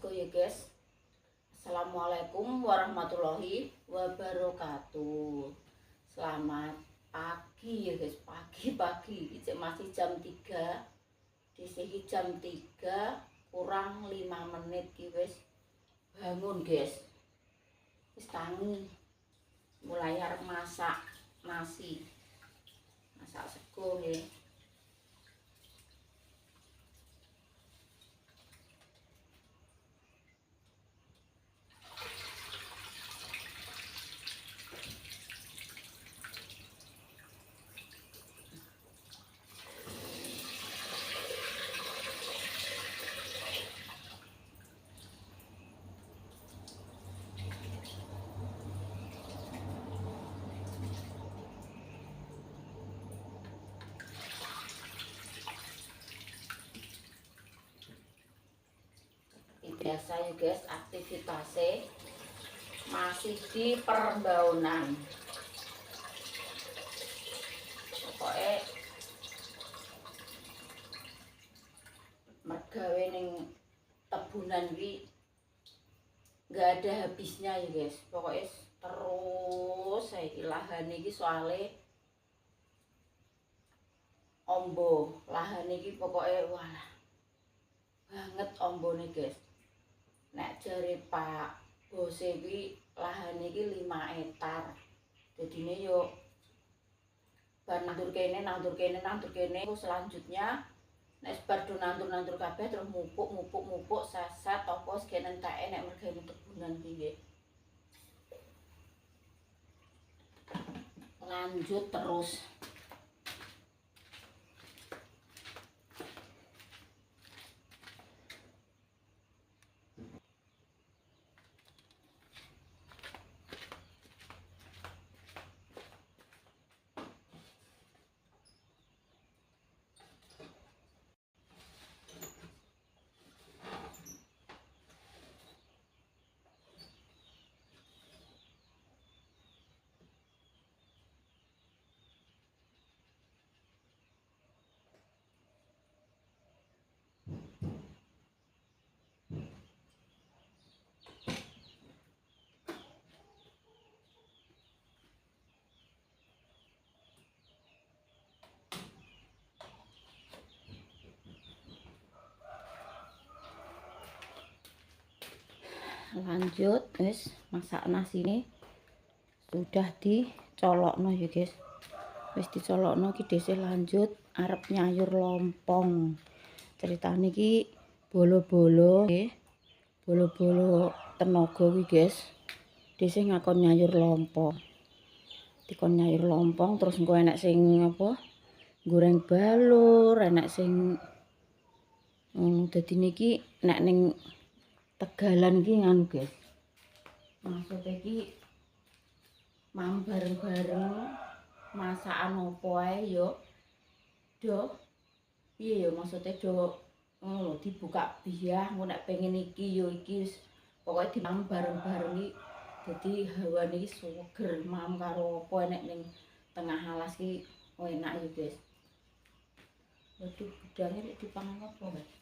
Let's go ya guys. Assalamualaikum warahmatullahi wabarakatuh. Selamat pagi ya guys, pagi-pagi. Ini masih jam 3. Di sini jam 3 kurang 5 menit guys. Bangun guys. Wis tangi. Mulai arep masak nasi. Masak sego nggih. Biasa ya guys, aktivitasnya masih di perembaunan. Pokoknya mergawe ning tebunan ini nggak ada habisnya ya guys. Pokoknya terus saya lahan ini soalnya ombo lahan ini pokoknya wah banget ombo nih guys. Nek jare Pak Bos iki lahan iki 5 hektar. Dadine yo bar nandur kene selanjutnya nek bar do nandur kabeh terus mupuk sesat apa sekene entek nek mergane tebunan iki nggih. Lanjut terus. Lanjut wis masak nasi ini sudah dicolokno ya guys. Wis dicolokno iki dhisik lanjut arep nyayur lompong. Ceritane iki bolo-bolo nggih. Bolo-bolo tenaga kuwi guys. Dhisik ngakon nyayur lompong. Dikon nyayur lompong terus engko enek sing apa? Goreng balur, enek sing dadi niki nek ning Tegalan ki nganu guys. Maksudnya ki mam bareng-bareng masakan opo ae yo. Do piye yo maksudnya do ngono dibuka biah engko nek pengen iki yo iki wis pokoke dimam bareng-bareng iki dadi hawane iki seger mam karo opo enek ning tengah alas ki enak yo guys. Waduh gedangnya lek dipangan opo guys.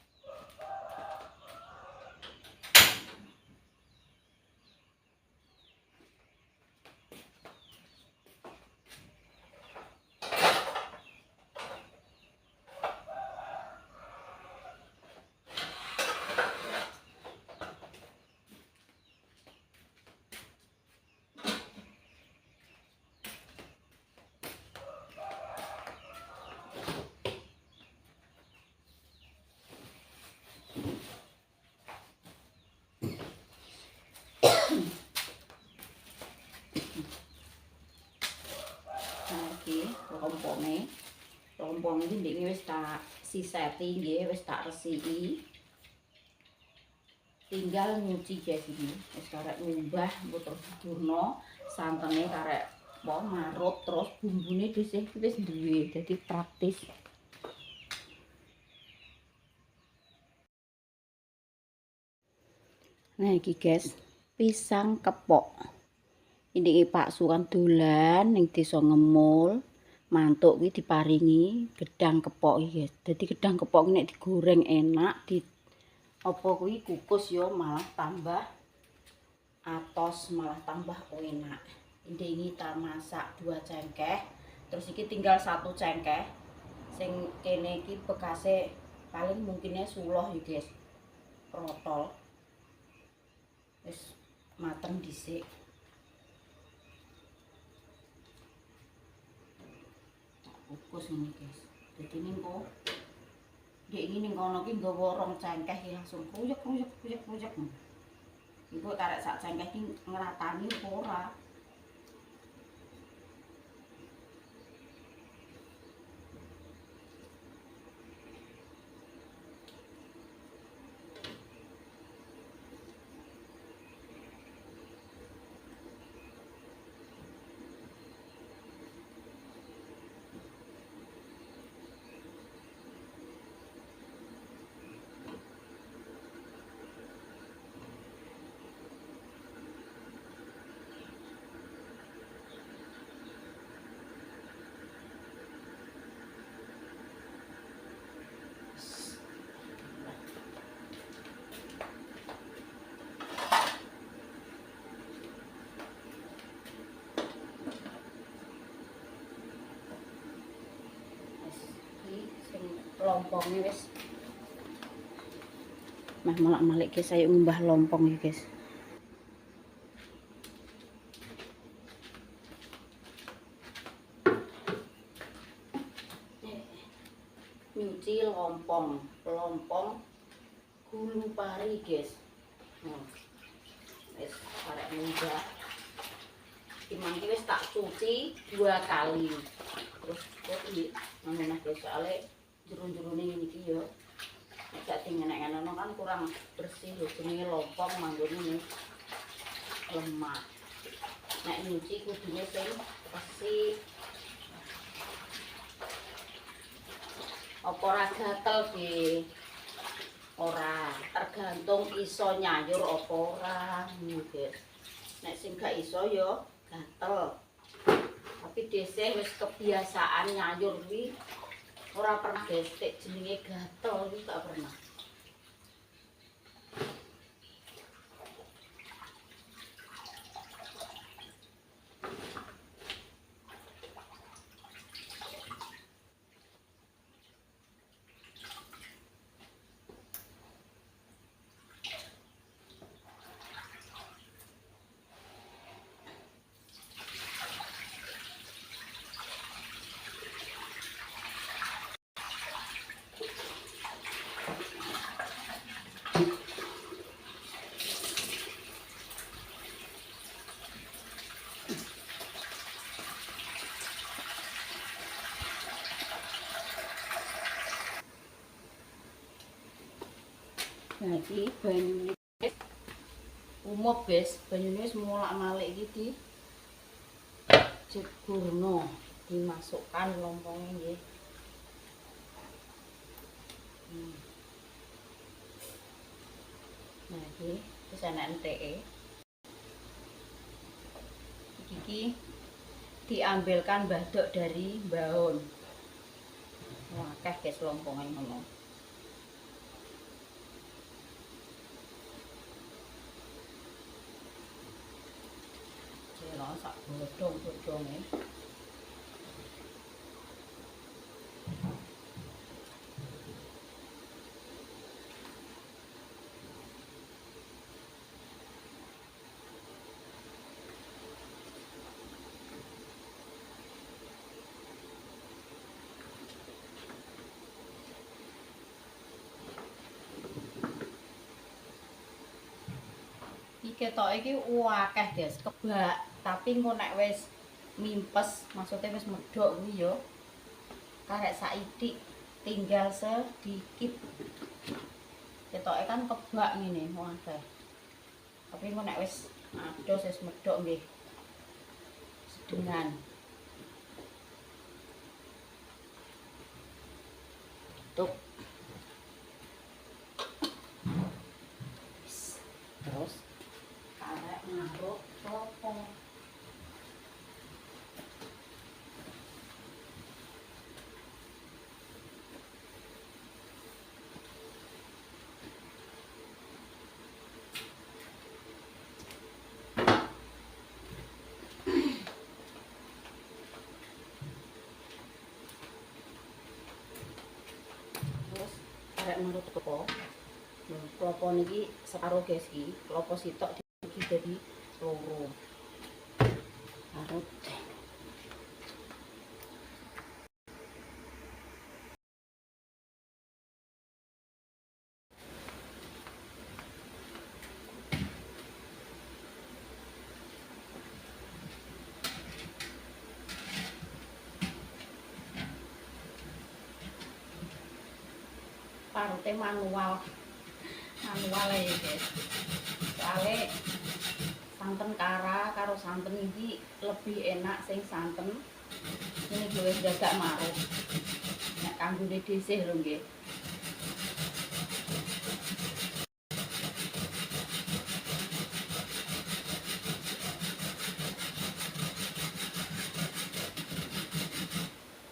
Rompong iki ndek wis tak siseti nggih, wis tak resiki. Tinggal nyuci guys iki. Wis karek ngumbah terus didurno santene karek marut terus bumbune dhisik wis duwe. Dadi praktis. Nah iki guys, pisang kepok. Ini Pak Sukan dolan ning desa Ngemul. Mantuk kuwi diparingi gedang kepok iki guys. Dadi gedang kepok nek digoreng enak, Apa kuwi kukus yo malah tambah atos, malah tambah enak. Ini kita masak 2 cengkeh, terus iki tinggal 1 cengkeh. Sing kene iki bekase paling mungkinnya suloh ya guys, protol wis mateng dhisik. Kukus ini guys, jadi ning kok dek ini ning kono ki nggawa 2 cengkeh langsung kruyuk kruyuk kruyuk kruyuk. Iku karek sak cengkeh ki ngratani ora. Lompongnya wis mah malak-malik guys, saya ngumbah lompong ya guys. Nyuci lompong gulu pari guys. Wis arek munggah dimangki wis tak cuci 2 kali. Terus kok iki ngono guys, soalnya jero-jerone ngene iki yo nek dingenek-ngono kan kurang bersih lho, jenenge lompong manggone ning lemak. Nek nyuci kudune sing resik. Apa ora gatel ki? Ora, tergantung iso nyayur apa ora guys. Nek sing gak iso yo gatel. Tapi dhisik wis kebiasaan nyayur kuwi ora pernah gestik jenenge gatel iki gak pernah. Nah iki banyune umup guys, banyune wis mulak-malik iki dijeburno, dimasukkan lompongnya nggih. Nah iki wis ana enteke. Iki diambilkan badok dari baun. Wah, akeh guys lompongnya ngono. Sak bodong-bodonge. Iki ketoke iki akeh guys, kebak. Tapi engko nek wis mimpes, maksudnya wis medhok kuwi yo karek saithik, tinggal sedikit. Ketoke kan kebak ngene akeh. Tapi engko nek wis ados wis medhok nggih sedengan. Tuh. Terus karek ngaruk lompong. arek menurut klopo. Klopo niki separo guys iki. Klopo sitok dibagi dadi loro. Parut. Parute manual ya guys, soalnya santen kara karo santen ini lebih enak sing santen ini gue dadak marut nek kanggone dhisih lho nggih.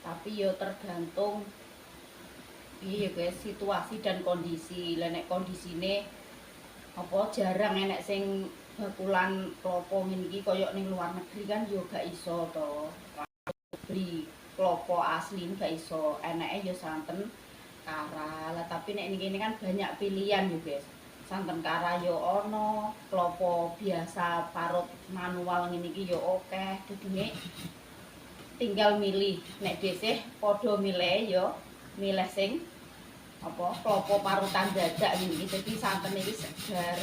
Tapi yo tergantung iya guys, situasi dan kondisi. Lah nek kondisine apa jarang enek sing bakulan klopo ngene iki kaya ning luar negeri kan yo gak iso to. Beli klopo asli gak iso. Enake yo santen kara. Lah tapi nek ini kan banyak pilihan yo guys. Santen kara yo ono, klopo biasa parut manual ngene iki yo akeh. Dadine tinggal milih. Nek dhisih padha milih yo milih sing apa klopo parutan dadak iki dadi santen iki segar.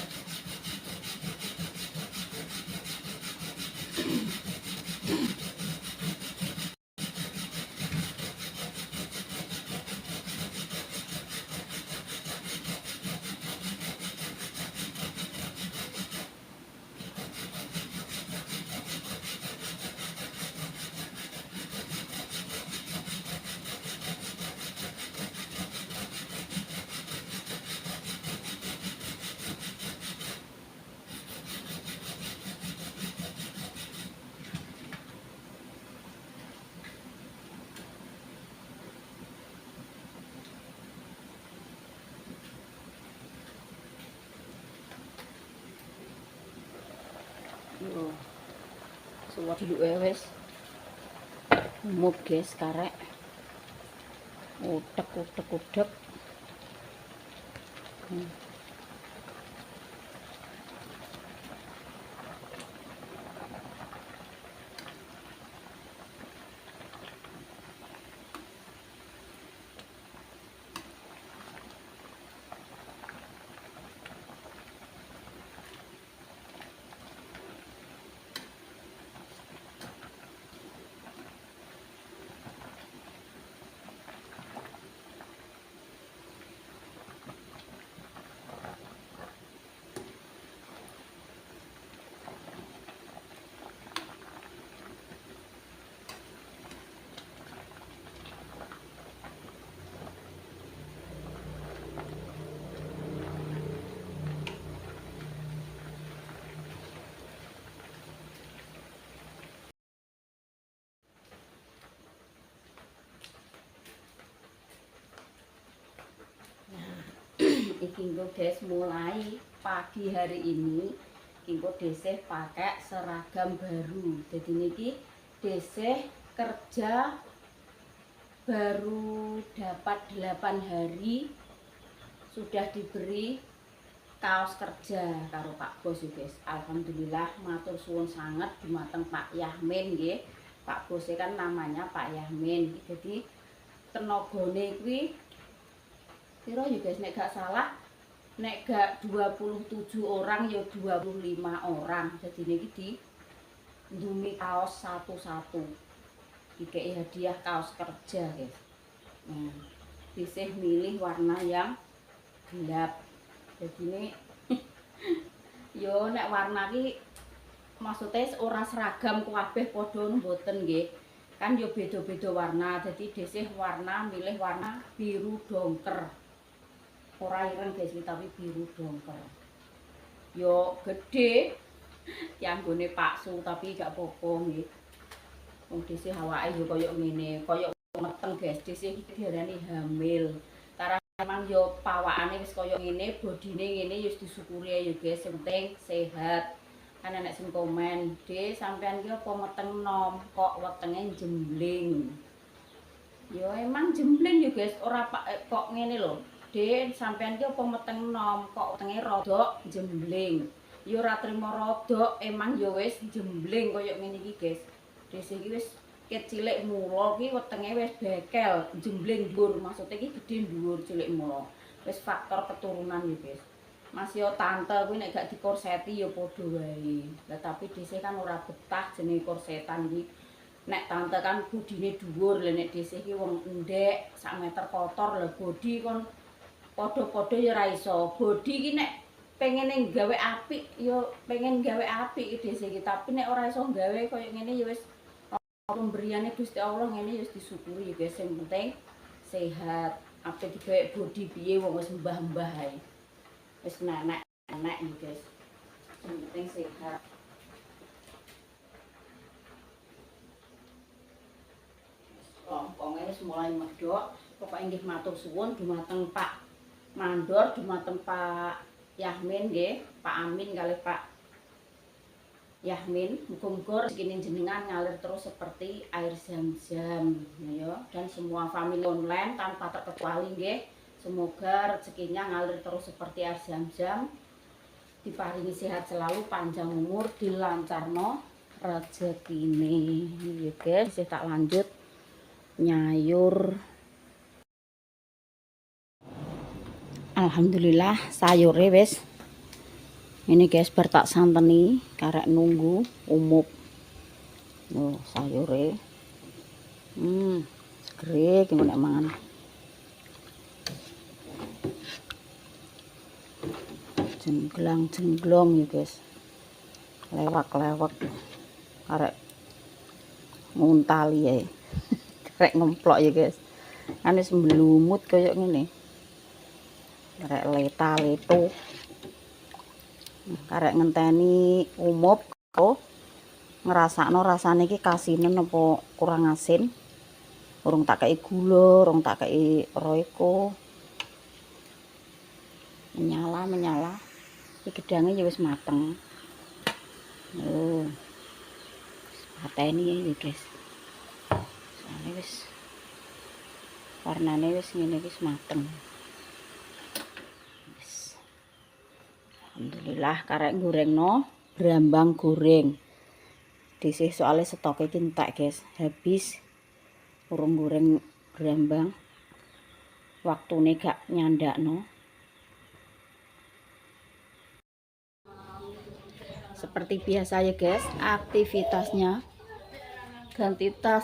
Yo. Suwat dulu wis. Umum guys karek. Utek. Iki engko guys mulai pagi hari ini engko desih pakai seragam baru. Jadi niki desih kerja baru dapat 8 hari sudah diberi kaos kerja karo Pak Bos guys. Alhamdulillah matur suwun sangat dumateng Pak Yahmin nggih. Pak Bos kan namanya Pak Yahmin. Jadi tenagane kuwi piro ya guys nek gak salah nek gak 27 orang ya 25 orang. Jadi niki di ndumi kaos satu-satu dikei hadiah kaos kerja guys. Nah, bisa milih warna yang gelap. Jadi ini yo nek warna ki maksudnya ora seragam kabeh padha mboten nggih. Kan yo beda-beda warna. Jadi desih warna milih warna biru dongker. Ora ireng guys tapi biru dongker. Yo gede dianggone paksu tapi gak apa-apa nggih. Wong desih awake yo koyo ngene, koyo meteng guys. Desih iki diarani hamil. Karena memang yo pawakane wis koyo ngene, bodine ngene yo disyukuri yo guys, sing penting sehat. Kan enek sing komen, "Dek, sampean ki apa meteng nom, kok wetenge jembling." Yo emang jembling yo guys, ora kok ngene lho. Den, sampean ki apa meteng nom kok wetenge rada jembling. Ya ora trimo rada, emang ya wis jembling kaya ngene iki, guys. Dese iki wis ket cilik mula ki wetenge wis bekel, jembling dhuwur. Maksude iki gedhe dhuwur cilik mula. Wis faktor keturunan ya, guys. Mas yo tante kuwi nek gak dikorseti ya padha wae. Lah tapi dese kan ora betah jenenge korsetan iki. Nek tante kan bodine dhuwur, lha nek dese iki wong endek, sak meter kotor, lha bodi kon padha-padha ya ora iso. Bodi iki nek pengene gawe apik ya pengen gawe apik iki dese iki, tapi nek ora iso gawe kaya ngene ya wis pemberiane Gusti Allah ngene ya wis disyukuri guys. Sing penting sehat. Ape digawe bodi piye wong wis mbah-mbah ae. Wis nenek-nenek iki guys. Sing penting sehat. Lompongnya wis mulai medhok. Pokoke nggih matur suwun dumateng Pak Mandor, dumateng Pak Yahmin nggih, Pak Amin kalih Pak Yahmin. Muga-muga rezekine jenengan ngalir terus seperti air zam-zam ya, dan semua family online tanpa terkecuali nggih. Semoga rezekinya ngalir terus seperti air zam-zam. Diparingi sehat selalu, panjang umur, dilancarno rezekine. Ya guys, tak lanjut nyayur. Alhamdulillah sayure wis ini guys, bar tak santeni karek nunggu umup. Oh, sayure segere ki nek mangan. Jengglong ya guys, lewak-lewak karek nguntali ya. Karek ngemplok ya guys, kan wis mblumut kaya ngene. Karek leta-leto. Karek ngenteni umup kok ngrasakno rasane iki kasinen apa kurang asin. Urung tak kei gula, urung tak kei royco. Menyala. Iki gedange ya wis mateng. Oh. Pateni ya guys. Soale wis warnane wis ngene wis mateng. Alhamdulillah karek gorengno brambang goreng. Disih soalnya stoknya iki entek guys, habis urung goreng brambang. Waktune gak nyandakno. Seperti biasa ya guys, aktivitasnya ganti tas.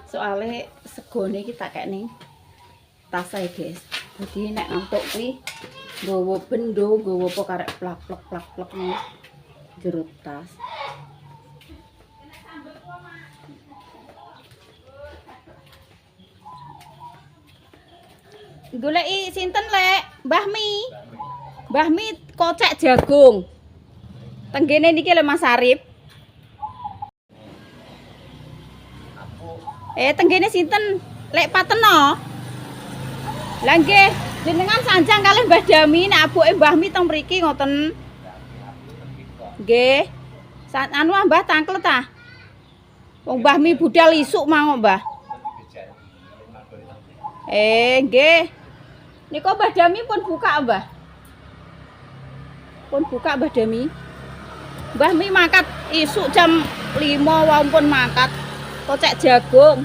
Soalnya segone iki tak kek ning tas ae guys. Jadi nek ngantuk kuwi nggawa bendo, nggawa apa karek plak-plak ning jero tas. Goleki sinten, Lek? Mbah Mi. Mbah Mi kocek jagung. Tenggene niki lho Mas Arif. Tenggene sinten? Lek Pateno. Lah nggih, jenengan sanjang kalih Mbah Dami nek abuke Mbah Mi teng mriki ngoten. Nggih. Anu Mbah tangklet ta. Wong Mbah Mi budal isuk mangko, Mbah. Nggih. Nika Mbah Dami pun buka, Mbah. Pun buka Mbah Dami. Mbah Mi mangkat isuk jam 5 wae pun mangkat. Kocek jagung.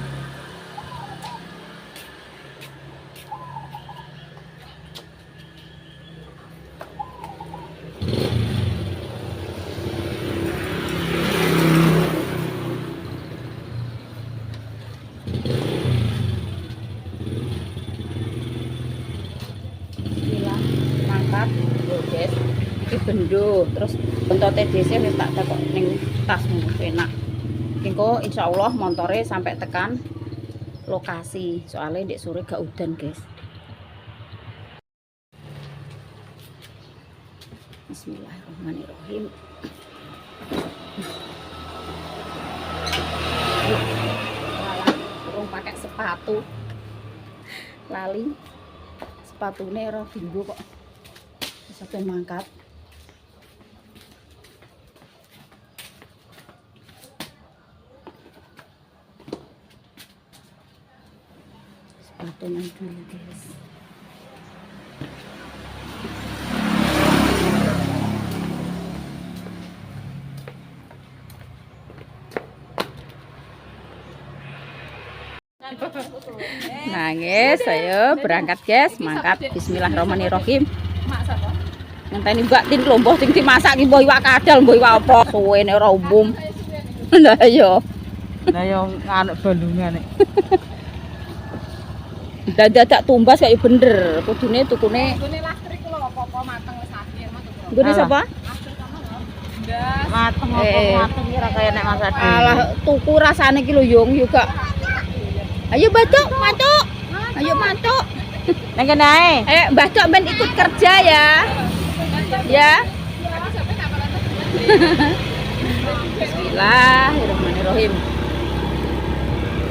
Guys, iki bendo terus bentote dhewe wis tak tekok ning tasmu enak. Engko insyaallah montore sampai tekan lokasi. Soalnya ndek sore gak udan, guys. Bismillahirrahmanirrahim. Urung pakai sepatu. Lali. Sepatune ora dinggo kok. Sampai mangkat. Sepatu nang dulu guys. Nangis, ayo berangkat guys, mangkat. Bismillahirrahmanirrahim. Ngenteni Mbak Tin lomboh sing dimasak ki mbok iwak kadal, mbok iwak apa? Suwene ora umum. Lah iya. Lah yo anu balungan nek. Dadak tumbas kaya bener. Kudune tukune. Nggone lastrik lho apa-apa mateng wis akhir mateng. Nggone sapa? Lastrik kono lho. Ndas. Mateng apa mateng ora kaya nek Mas Adi. Alah tuku rasane ki lho Yung juga. Ayo Batuk, matuk. Ayo matuk. Nang kene ae. Ayo Batuk ben ikut kerja ya. Ya. Bismillahirrahmanirrahim.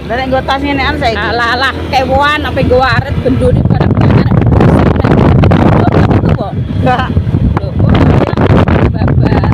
Lah nek nggo tas ngene an saiki. Alah kewoan apa nggo aret bendone barang-barang. Itu kok. Enggak. Lho, kok babat.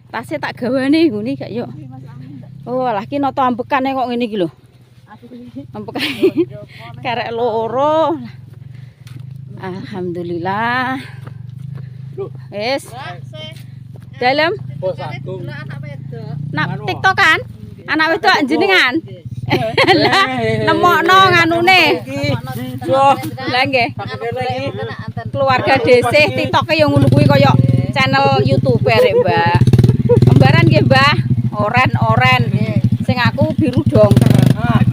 Tasnya tak gawane ngene gak yo. Oh, lah ki noto ambekane kok ngene iki lho. Ambekane karek loro. Alhamdulillah. Wis. Dalam nak TikTok kan? Anak wedok jenengan. Lah nemokno nganune. Lah nggih. Keluarga Desih TikTok-e yo ngono kuwi kaya channel YouTube rek, Mbak. Kembaran nggih, Mbah. Oren. Sing aku biru dongker.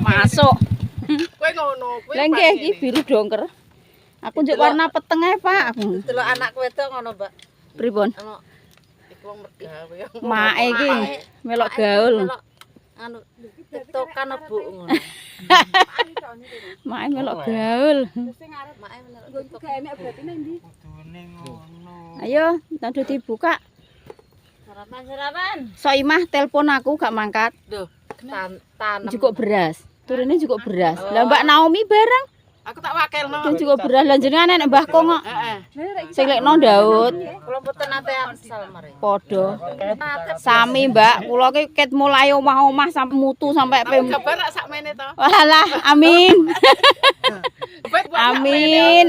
Masuk. Kowe ngono, kowe. Lah nggih iki biru dongker. Aku njuk warna peteng ae, Pak. Aku. Delok anak kowe wedok ngono, Mbak. Pripun? Ono iku wong mergawe. Mae iki melok gaul. Anu TikTokan Bu ngono. Mae melok gaul. Mae melok TikTok. Gawe mek berarti nang ndi? Kudune ngono. Ayo, tanda dibuka. Sarapan. Soimah telepon aku gak mangkat. Lho, tanam. Cukup beras. Turune cukup beras. Lah Mbak Naomi bareng. Aku tak wakilno. Cukup juga beras lan jenengan nek Mbah Kong kok. Heeh. Sing lekno Daud. Kula mboten nate asal mari. Padha. Sami Mbak, kula ki ket mulai omah-omah sampai mutu sampai pem. Kabar rak sakmene to. Walah, amin. Amin.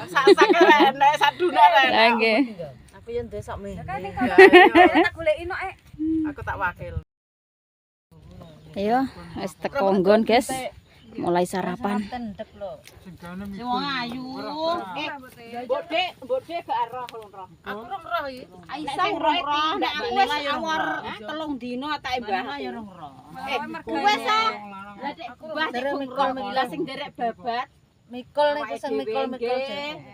Sak-sak enek saduna rek. Lah nggih. Aku yo ndek sakmene. Tak goleki nok Aku tak wakil. Ayo, wis teko nggon, guys. Mulai sarapan. Tendek lho. Segane Wong ayu. Bodhe gak roh roh. Aku roh iki. Aisyah urung roh, nek aku wis awor 3 dina atake Mbah. Ya roh. Wes ah. Lah nek Mbah mikul mila sing derek babat. Mikul niku sing mikul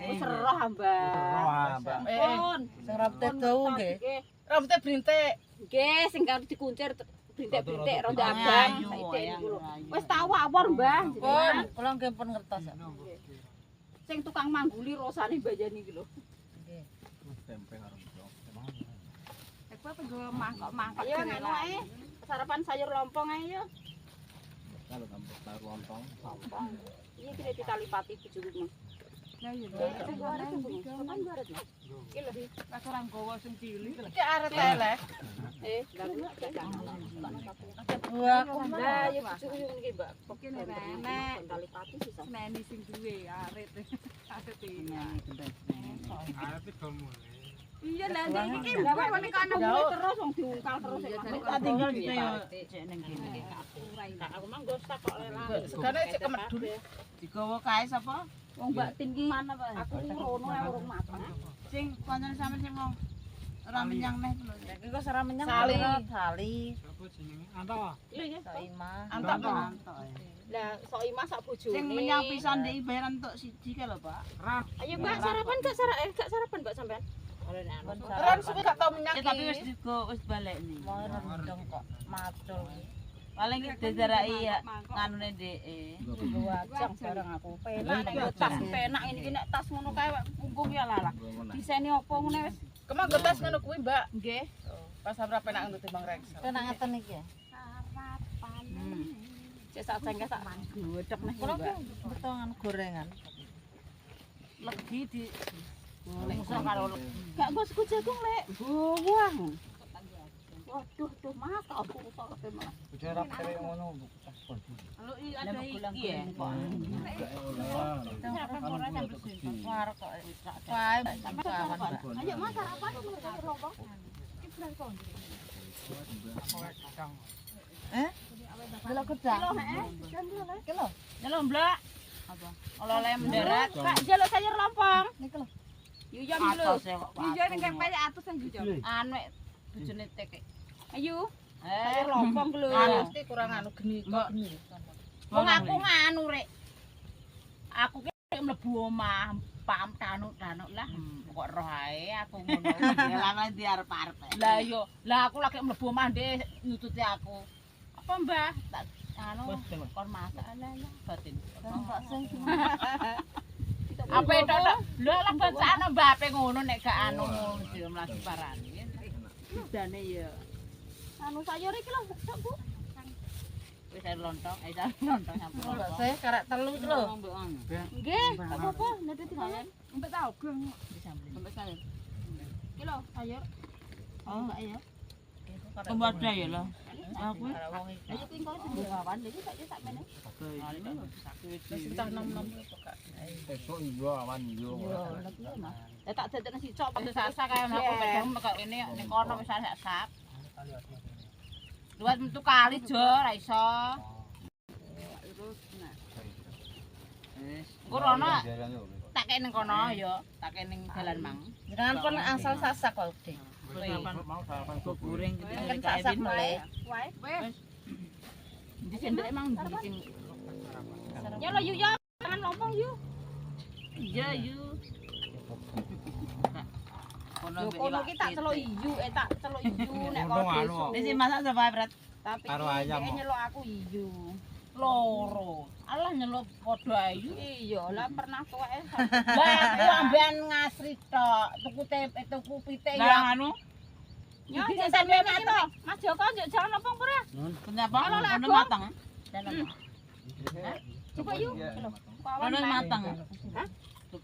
Wis roh Mbah. Pun Sing rambute dawu nggih. Rambute brintik. nggih sing karo dikuncir brintik-brintik ronda abang saiki. Wis tau awor Mbah. Pun kula nggih pun ngertos. Sing tukang mangguli rosane mbayani iki lho. Nggih. Aku apa nggo mangkok ya nek ae. Sarapan sayur lompong ae yo. kalau tambah sayur lontong. Iki kira ditalipati bojoku. Lah iya. Sing arep sing iki lho. Iki arep elek. Wah, aku Lah ya bojoku yo ngene Mbak. Kene nek kali pati sisa. Seneni sing duwe arit. Arit iki. Iya lah ndek iki Mbak kok nek ana mulai terus wong diungkal terus. tak tinggal gitu ya cek ning kene. Aku mah nggo stak kok lelaki. Segane cek kemedun. Digawa kae sapa? Wong Mbak Tin ki mana Pak? Aku ngono ae urung mateng. Sing kancane sampean sing mau ora menyang neh lho. Iki kok ora menyang Sali. Sali. Apa jenenge? Anto. Lho ya Soimah. Antok to. Lah Soimah sak bojone. Sing menyang pisan ndek bayaran entuk siji kae lho, Pak. Ayo Mbak sarapan gak sarapan Mbak sampean? Ora suwe gak tau menyang. Ya tapi wis balik nih. mau rendeng kok macul. Paling didaraki ya nganune dheke. Wajang bareng aku. Penak nek tas penak ini nek tas ngono kae punggung ya lalah. Diseni opo ngene wis. Kemang getas ngono kuwi, Mbak. Nggih. Pas sabra penak untuk Bang Rex. Penak ngeten iki ya. Sarapan. Cek sak cengkeh sak godhog nih Mbak. Potongan gorengan. Legi di Musa karo gak nggo sego jagung lek. Bawang. Waduh, tuh mas aku usah kabeh malah. Jarak kere ngono. Lu ada iki ya. Warek kok. Wae kawan, Mbak. Ayo mas sarapan lompong. Kilo gedang. Kilo. Nyelo Mbak. Apa? Oleh mendarat. Kak jaluk sayur lompong. Niki lho. Yuyam dulu. Atos ya kok. Yuyam ning kepek atus yang yuyam. Anu bojone teke. Ayo. Sayur lompong lho. Mesti kurang anu geni kok. Wong aku nganu rek. Aku ki mlebu omah pam tanuk lah kok roh ae aku ngono. Lama di arep-arep. Lah yo, lah aku lagi mlebu omah ndek nututi aku. Apa Mbah? Tak anu kon masak lah batin. Apa itu? Lho lah bacaan Mbah ape ngono nek gak anu ngono mlaku parani. Dane ya. Anu sayur iki lho, Cok, Bu. Wis air lontong, lontong sampun. Saya karek telu iki lho. Nggih, gak apa-apa, nanti tinggalan. Mbak tahu geng. Sampai sayur. Iki lho, sayur. Oh, Mbak ya. Kembada ya lah. Aku Ayo kuwi engko sing gawan iki sak meneh. Wis entah nom-nom kok gak. Esuk iya awan iya. Ya tak dadekno si cop. sasa kaya aku pedang kok ini ning kono wis sak. Luwat metu kali jo ra iso. Wis. Engko rono tak kene ning kono ya, tak kene ning dalan mang. Jangan kon asal sasak kok, Dik. Mau sarapan kok Goreng gitu Kan sasak meleh. Wae. Wis. Di sendok emang bikin. Ya lo yu ya, jangan lompong yu. Iya yu. Kono Yo kono ki tak celuk iyu, tak celuk iyu nek Untung kok anu. Wis masak sapa berat? Tapi Karo ayam, dhek kok. nyeluk aku iyu. Loro. Alah nyeluk padha ayu. Iya, lah pernah tuweke. Lah aku ambean ngasri tok, tuku tempe, tuku pite ya. Anu. Ya sampe to. Mas Joko njuk jangan lompong ora? Kenapa? Kalau lah Kono aku. matang. Coba yu. Kono matang. Hah?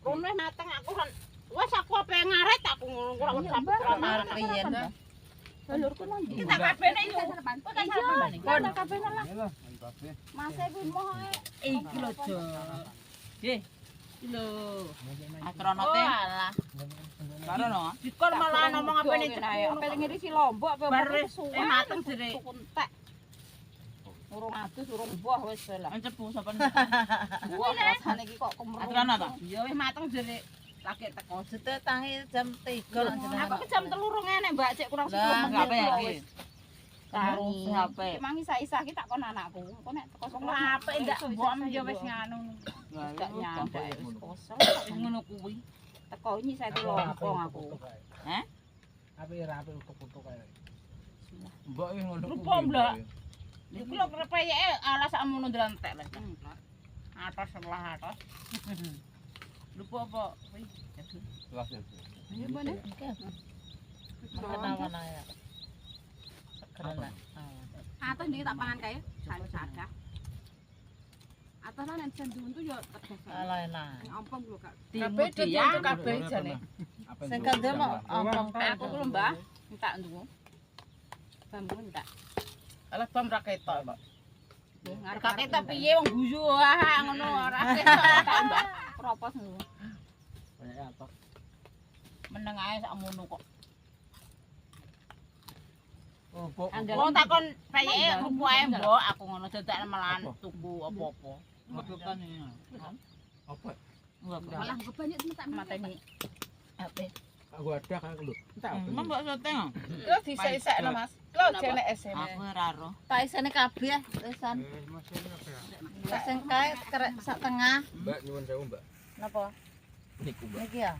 Kono mateng aku kan. Wes aku ape ngaret aku ngono ora sampe Arep riyen. Balurku nang ndi? Kita kabehne yu. Kok kan sarapan iki? Kon kabehne lah. Mas e kuwi moh ae. Iki lho, Jo. Nggih. Iki lho. Astronote. Alah. Karo no. Dikon malah ngomong apa ning Apa ngirisi lombok apa Baris mateng jere. entek. Urung adus urung buah wis lah. Mencepu sapa? Buah rasane iki kok kemrung. Astrono to? Ya wis mateng jere. Lagi teko. Jete tangi jam 3 lan jenengan. Aku jam 3 enek Mbak cek kurang 10 Lah, menit. Enggak apa ya iki? Karo HP. Mang isa-isa ki tak kon anakku. Kok nek teko sekolah Apa ndak mbok yo wis nganu. gak nyandak wis kosong. Ngono kuwi. Teko nyiseti lompong aku. Hah? Ape ra ape foto kae. Mbok iki ngono kuwi. Rupa, Mbak. Iku lho krepeyeke alas sakmono ndrantek lho. Atas sebelah atas. Lupa apa? Kuwi. Ayo bane. Kenawan ae. Seger lah. Atas ndek tak pangan kae. Sadah. Atas lan nek jandun tu yo tegas. Ala enak. Ompong lho Kak. Kabeh ditunjuk kabeh jane. Sing kandhe mau ompong Aku ku lho Mbah, minta ndungu. Bambu ndak. Alah bam ra ketok kok. Ngarep Gak ketok piye wong guyu ah ngono ora ketok. Mbak. Propos ngono. Banyak apa? Meneng ae sakmono kok. Oh, kok. Wong takon payeke rupo ae mbok aku ngono dadak melan tuku apa-apa. Makan ini. Apa? Enggak Malah gue banyak temen mateni. Ape? Aku ada kan lu. Entar apa? Emang mbok syuting? Lo disek-sekno Mas. Lo jene esene. Aku ora ro. tak isine kabeh tulisan. Masih apa ya? Wis sing kae kerek sak tengah. Mbak nyuwun sewu, Mbak. Napa? Niku, Mbak. Niki ya.